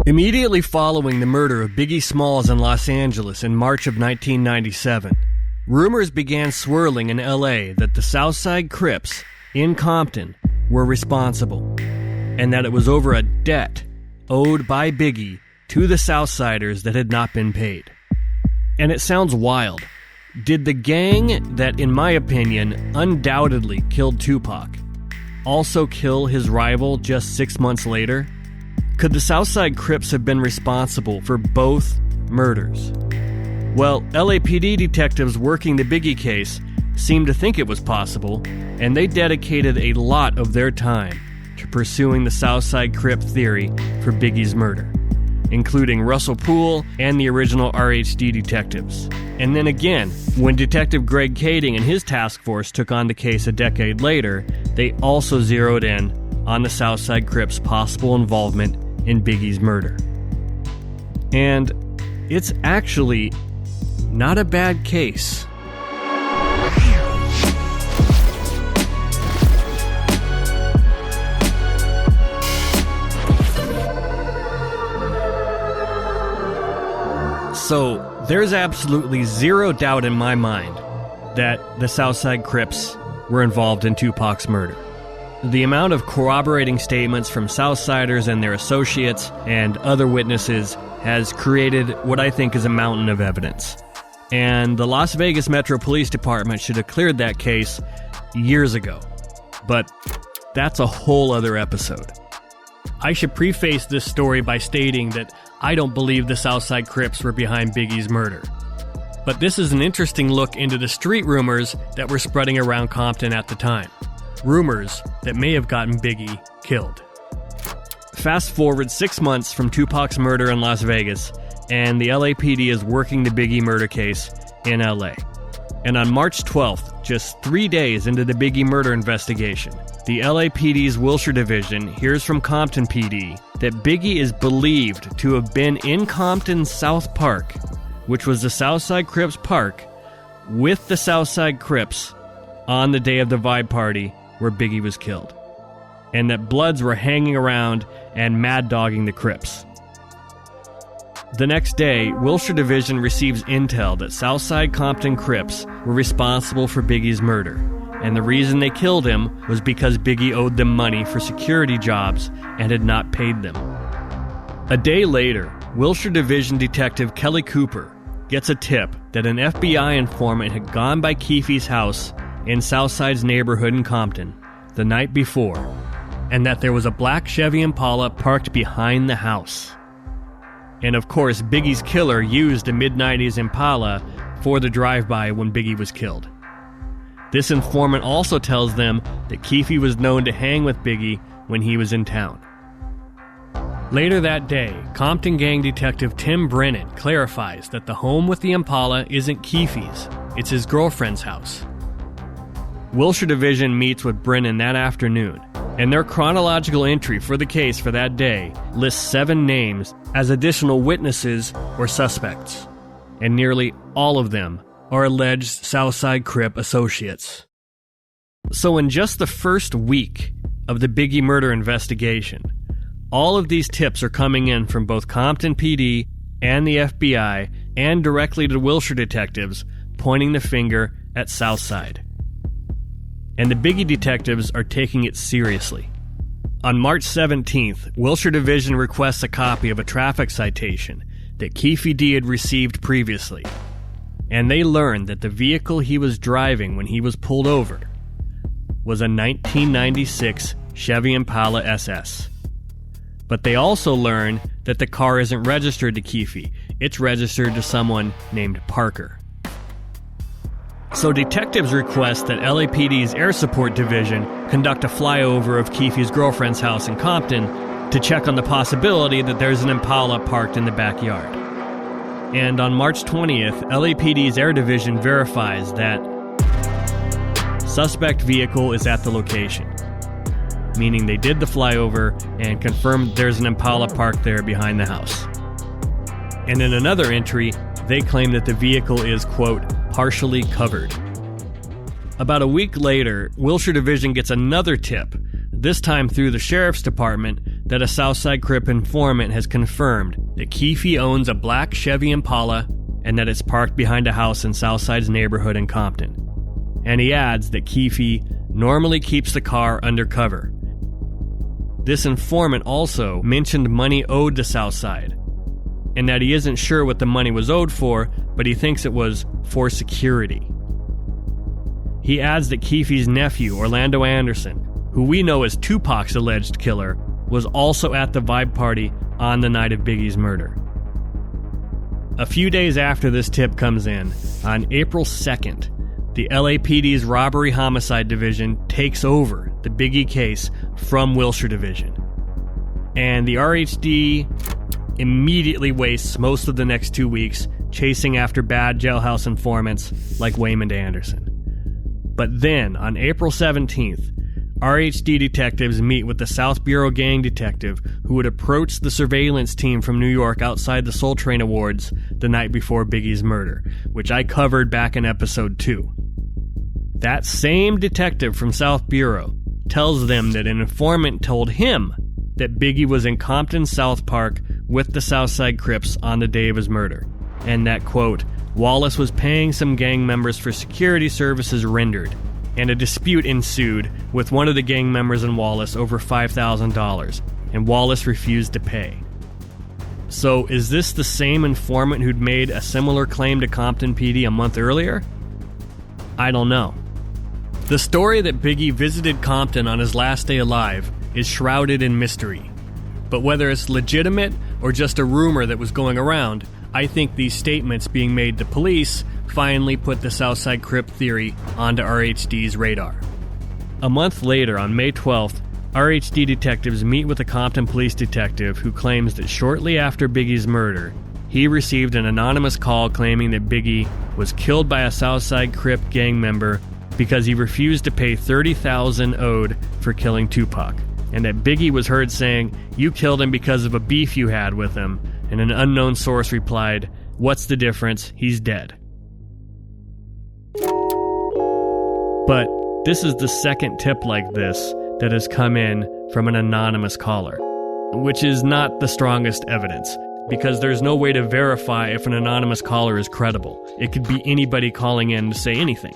Immediately following the murder of Biggie Smalls in Los Angeles in March of 1997, rumors began swirling in LA that the Southside Crips in Compton were responsible, and that it was over a debt owed by Biggie to the Southsiders that had not been paid. And it sounds wild. Did the gang that, in my opinion, undoubtedly killed Tupac also kill his rival just 6 months later? Could the Southside Crips have been responsible for both murders? Well, LAPD detectives working the Biggie case seemed to think it was possible, and they dedicated a lot of their time to pursuing the Southside Crip theory for Biggie's murder, including Russell Poole and the original RHD detectives. And then again, when Detective Greg Kading and his task force took on the case a decade later, they also zeroed in on the Southside Crips' possible involvement in Biggie's murder. And it's actually not a bad case. So, there's absolutely zero doubt in my mind that the Southside Crips were involved in Tupac's murder. The amount of corroborating statements from Southsiders and their associates and other witnesses has created what I think is a mountain of evidence. And the Las Vegas Metro Police Department should have cleared that case years ago. But that's a whole other episode. I should preface this story by stating that I don't believe the Southside Crips were behind Biggie's murder. But this is an interesting look into the street rumors that were spreading around Compton at the time. Rumors that may have gotten Biggie killed. Fast forward 6 months from Tupac's murder in Las Vegas, and the LAPD is working the Biggie murder case in LA. And on March 12th, just 3 days into the Biggie murder investigation, the LAPD's Wilshire Division hears from Compton PD that Biggie is believed to have been in Compton's South Park, which was the Southside Crips Park, with the Southside Crips on the day of the vibe party where Biggie was killed, and that Bloods were hanging around and mad-dogging the Crips. The next day, Wilshire Division receives intel that Southside Compton Crips were responsible for Biggie's murder, and the reason they killed him was because Biggie owed them money for security jobs and had not paid them. A day later, Wilshire Division Detective Kelly Cooper gets a tip that an FBI informant had gone by Keefe's house in Southside's neighborhood in Compton the night before, and that there was a black Chevy Impala parked behind the house. And of course, Biggie's killer used a mid-90s Impala for the drive-by when Biggie was killed. This informant also tells them that Keefe was known to hang with Biggie when he was in town. Later that day, Compton gang detective Tim Brennan clarifies that the home with the Impala isn't Keefe's, it's his girlfriend's house. Wilshire Division meets with Brennan that afternoon, and their chronological entry for the case for that day lists 7 names as additional witnesses or suspects, and nearly all of them are alleged Southside Crip associates. So in just the first week of the Biggie murder investigation, all of these tips are coming in from both Compton PD and the FBI and directly to Wilshire detectives, pointing the finger at Southside. And the Biggie detectives are taking it seriously. On March 17th, Wilshire Division requests a copy of a traffic citation that Keefe D had received previously, and they learn that the vehicle he was driving when he was pulled over was a 1996 Chevy Impala SS. But they also learn that the car isn't registered to Keefe, it's registered to someone named Parker. So detectives request that LAPD's Air Support Division conduct a flyover of Keefe's girlfriend's house in Compton to check on the possibility that there's an Impala parked in the backyard. And on March 20th, LAPD's Air Division verifies that suspect vehicle is at the location, meaning they did the flyover and confirmed there's an Impala parked there behind the house. And in another entry, they claim that the vehicle is, quote, partially covered. About a week later, Wilshire Division gets another tip, this time through the Sheriff's Department, that a Southside Crip informant has confirmed that Keefe owns a black Chevy Impala and that it's parked behind a house in Southside's neighborhood in Compton. And he adds that Keefe normally keeps the car undercover. This informant also mentioned money owed to Southside, and that he isn't sure what the money was owed for, but he thinks it was for security. He adds that Keefe's nephew, Orlando Anderson, who we know as Tupac's alleged killer, was also at the vibe party on the night of Biggie's murder. A few days after this tip comes in, on April 2nd, the LAPD's Robbery Homicide Division takes over the Biggie case from Wilshire Division. And the RHD immediately wastes most of the next 2 weeks chasing after bad jailhouse informants like Waymond Anderson. But then, on April 17th, RHD detectives meet with the South Bureau gang detective who had approached the surveillance team from New York outside the Soul Train Awards the night before Biggie's murder, which I covered back in episode 2. That same detective from South Bureau tells them that an informant told him that Biggie was in Compton South Park with the Southside Crips on the day of his murder, and that, quote, Wallace was paying some gang members for security services rendered, and a dispute ensued with one of the gang members and Wallace over $5,000, and Wallace refused to pay. So is this the same informant who'd made a similar claim to Compton PD a month earlier? I don't know. The story that Biggie visited Compton on his last day alive is shrouded in mystery. But whether it's legitimate or just a rumor that was going around, I think these statements being made to police finally put the Southside Crip theory onto RHD's radar. A month later, on May 12th, RHD detectives meet with a Compton police detective who claims that shortly after Biggie's murder, he received an anonymous call claiming that Biggie was killed by a Southside Crip gang member because he refused to pay $30,000 owed for killing Tupac, and that Biggie was heard saying, "You killed him because of a beef you had with him," and an unknown source replied, "What's the difference? He's dead." But this is the second tip like this that has come in from an anonymous caller, which is not the strongest evidence, because there's no way to verify if an anonymous caller is credible. It could be anybody calling in to say anything.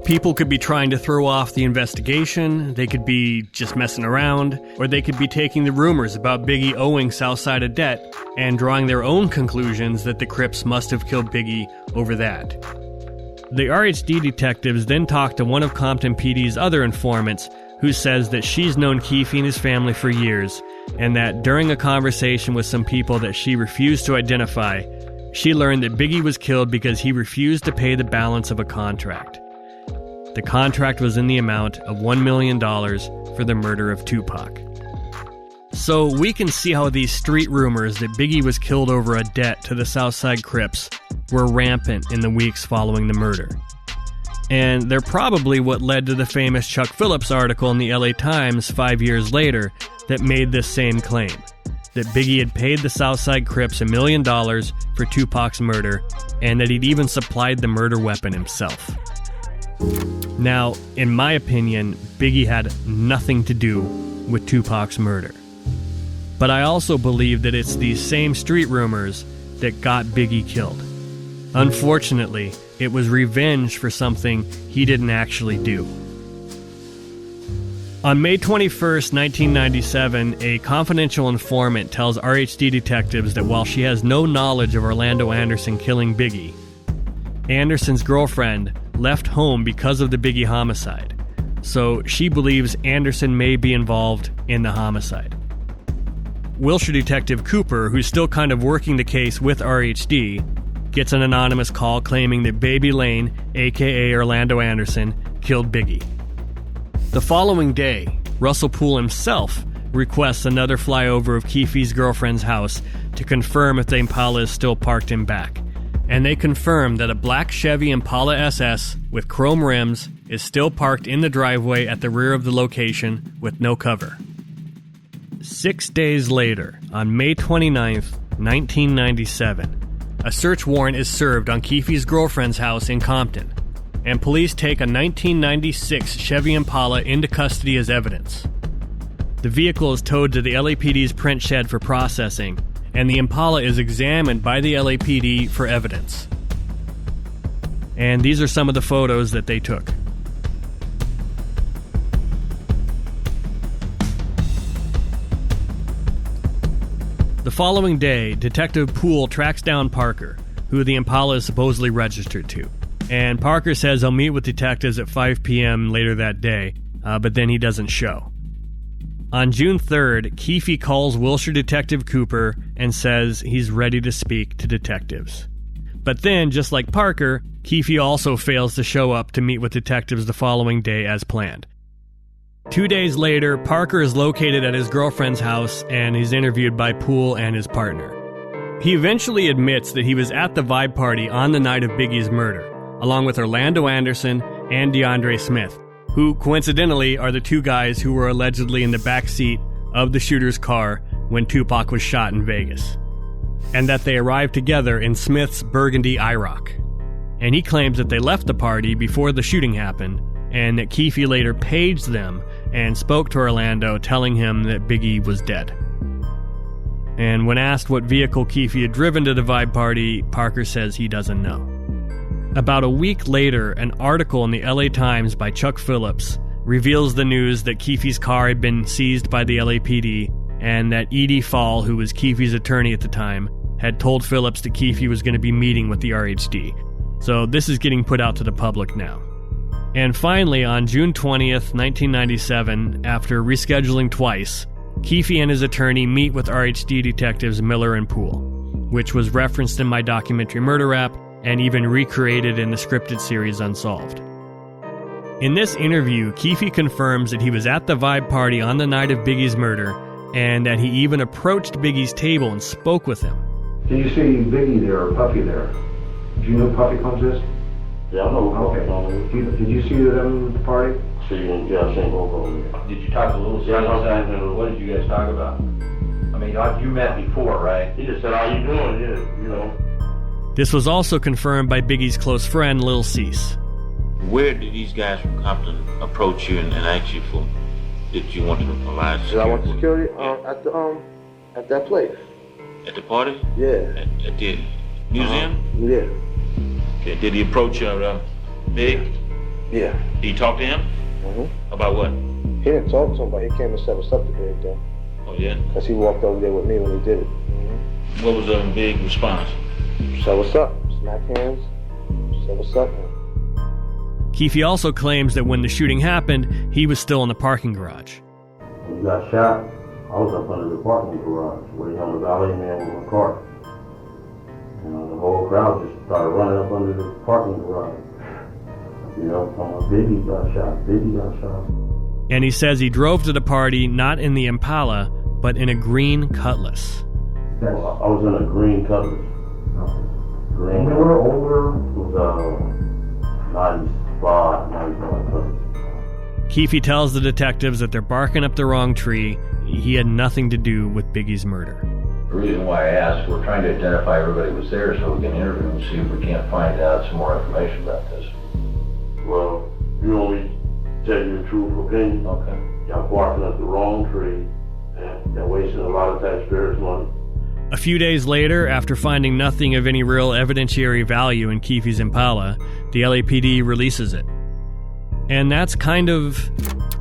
People could be trying to throw off the investigation, they could be just messing around, or they could be taking the rumors about Biggie owing Southside a debt and drawing their own conclusions that the Crips must have killed Biggie over that. The RHD detectives then talk to one of Compton PD's other informants who says that she's known Keefe and his family for years, and that during a conversation with some people that she refused to identify, she learned that Biggie was killed because he refused to pay the balance of a contract. The contract was in the amount of $1 million for the murder of Tupac. So we can see how these street rumors that Biggie was killed over a debt to the Southside Crips were rampant in the weeks following the murder. And they're probably what led to the famous Chuck Phillips article in the LA Times 5 years later that made this same claim, that Biggie had paid the Southside Crips $1 million for Tupac's murder, and that he'd even supplied the murder weapon himself. Now, in my opinion, Biggie had nothing to do with Tupac's murder. But I also believe that it's these same street rumors that got Biggie killed. Unfortunately, it was revenge for something he didn't actually do. On May 21st, 1997, a confidential informant tells RHD detectives that while she has no knowledge of Orlando Anderson killing Biggie, Anderson's girlfriend left home because of the Biggie homicide, so she believes Anderson may be involved in the homicide. Wilshire Detective Cooper, who's still kind of working the case with RHD, gets an anonymous call claiming that Baby Lane, aka Orlando Anderson, killed Biggie. The following day, Russell Poole himself requests another flyover of Keefe's girlfriend's house to confirm if the Impala is still parked in back. And they confirm that a black Chevy Impala SS with chrome rims is still parked in the driveway at the rear of the location with no cover. 6 days later, on May 29th, 1997, a search warrant is served on Keefe's girlfriend's house in Compton, and police take a 1996 Chevy Impala into custody as evidence. the vehicle is towed to the LAPD's print shed for processing, and the Impala is examined by the LAPD for evidence. And these are some of the photos that they took. The following day, Detective Poole tracks down Parker, who the Impala is supposedly registered to. And Parker says he'll meet with detectives at 5 p.m. later that day, but then he doesn't show. On June 3rd, Keefe calls Wilshire Detective Cooper and says he's ready to speak to detectives. But then, just like Parker, Keefe also fails to show up to meet with detectives the following day as planned. 2 days later, Parker is located at his girlfriend's house and he's interviewed by Poole and his partner. He eventually admits that he was at the vibe party on the night of Biggie's murder, along with Orlando Anderson and DeAndre Smith, who coincidentally are the two guys who were allegedly in the back seat of the shooter's car when Tupac was shot in Vegas, and that they arrived together in Smith's burgundy IROC. And he claims that they left the party before the shooting happened, and that Keefe later paged them and spoke to Orlando telling him that Biggie was dead. And when asked what vehicle Keefe had driven to the vibe party, Parker says he doesn't know. About a week later, an article in the LA Times by Chuck Phillips reveals the news that Keefe's car had been seized by the LAPD and that Edie Fall, who was Keefe's attorney at the time, had told Phillips that Keefe was going to be meeting with the RHD. So this is getting put out to the public now. And finally, on June 20th, 1997, after rescheduling twice, Keefe and his attorney meet with RHD detectives Miller and Poole, which was referenced in my documentary Murder Rap and even recreated in the scripted series Unsolved. In this interview, Keefe confirms that he was at the vibe party on the night of Biggie's murder and that he even approached Biggie's table and spoke with him. Did you see Biggie there or Puffy there? Do you know who Puffy comes is? Yeah, I know who Puffy comes. Did you see them at the party? I seen both of them. Did you talk to Little C? What did you guys talk about? I mean, you met before, right? He just said, how you doing? Yeah, you know. This was also confirmed by Biggie's close friend, Lil Cease. Where did these guys from Compton approach you and ask you for, did you want to provide security? Did I want security at that place? At the party? Yeah. At the museum? Yeah. Okay. Did he approach Big? Yeah. Did you talk to him? Mm-hmm. About what? He didn't talk to him, but he came and set us up today, though. Oh, yeah? Because he walked over there with me when he did it. Mm-hmm. What was Big response? So what's up? Smack hands. So what's up? Keefe also claims that when the shooting happened, he was still in the parking garage. When you got shot, I was up under the parking garage waiting on the valet man with my car. The whole crowd just started running up under the parking garage. You know, Biggie got shot. And he says he drove to the party not in the Impala, but in a green Cutlass. I was in a green Cutlass. Green. Newer, older? It was 95 Cutlass. Keefe tells the detectives that they're barking up the wrong tree. He had nothing to do with Biggie's murder. The reason why I asked, we're trying to identify everybody who was there so we can interview them and see if we can't find out some more information about this. Well, you only tell you the truth, opinion. Okay. Y'all barking up the wrong tree and they're wasting a lot of taxpayers' money. A few days later, after finding nothing of any real evidentiary value in Keefe's Impala, the LAPD releases it. And that's kind of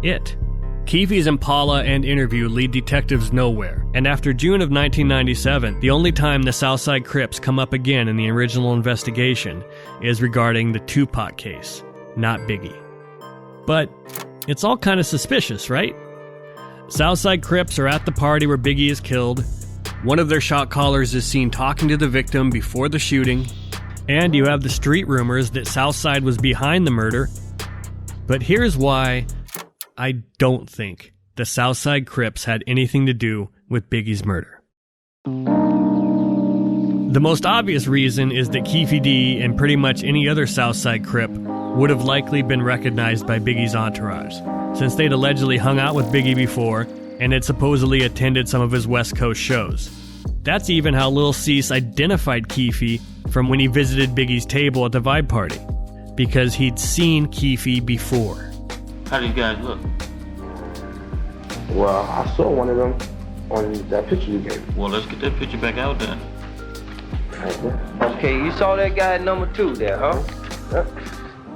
it. Keefe's Impala and interview lead detectives nowhere, and after June of 1997, the only time the Southside Crips come up again in the original investigation is regarding the Tupac case, not Biggie. But it's all kind of suspicious, right? Southside Crips are at the party where Biggie is killed. One of their shot callers is seen talking to the victim before the shooting, and you have the street rumors that Southside was behind the murder. But here's why I don't think the Southside Crips had anything to do with Biggie's murder. The most obvious reason is that Keefe D and pretty much any other Southside Crip would have likely been recognized by Biggie's entourage, since they'd allegedly hung out with Biggie before and had supposedly attended some of his West Coast shows. That's even how Lil Cease identified Keefe from when he visited Biggie's table at the vibe party, because he'd seen Keefe before. How do you guys look? Well, I saw one of them on that picture you gave. Well, let's get that picture back out then. Right there. Okay, you saw that guy at number 2 there, huh? Yep.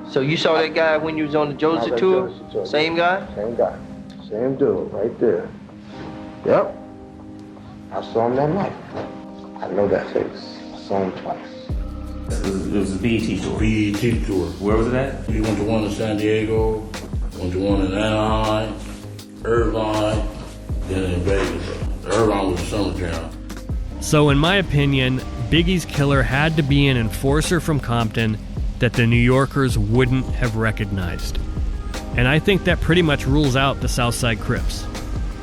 So you saw that guy when you was on the Josie Not that tour? Josie tour. Same guy? Same guy. Same dude, right there. Yep. I saw him that night. I know that face. I saw him twice. It was a BET tour. BET tour. Where was it at? We went to one in San Diego, went to one in Anaheim, Irvine, then in Vegas. Irvine was the summer jam. So in my opinion, Biggie's killer had to be an enforcer from Compton that the New Yorkers wouldn't have recognized. And I think that pretty much rules out the Southside Crips.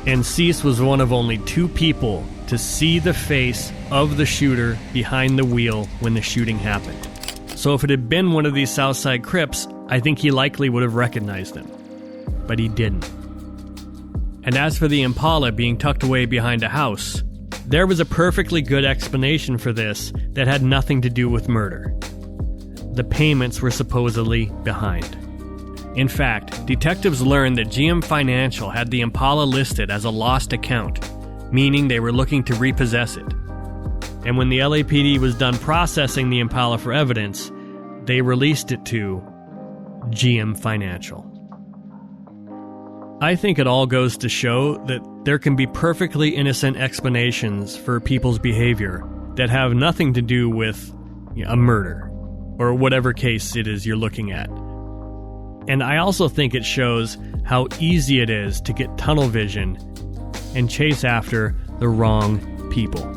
And Cease was one of only 2 people to see the face of the shooter behind the wheel when the shooting happened. So if it had been one of these Southside Crips, I think he likely would have recognized him. But he didn't. And as for the Impala being tucked away behind a house, there was a perfectly good explanation for this that had nothing to do with murder. The payments were supposedly behind. In fact, detectives learned that GM Financial had the Impala listed as a lost account, meaning they were looking to repossess it. And when the LAPD was done processing the Impala for evidence, they released it to GM Financial. I think it all goes to show that there can be perfectly innocent explanations for people's behavior that have nothing to do with a murder, or whatever case it is you're looking at. And I also think it shows how easy it is to get tunnel vision and chase after the wrong people.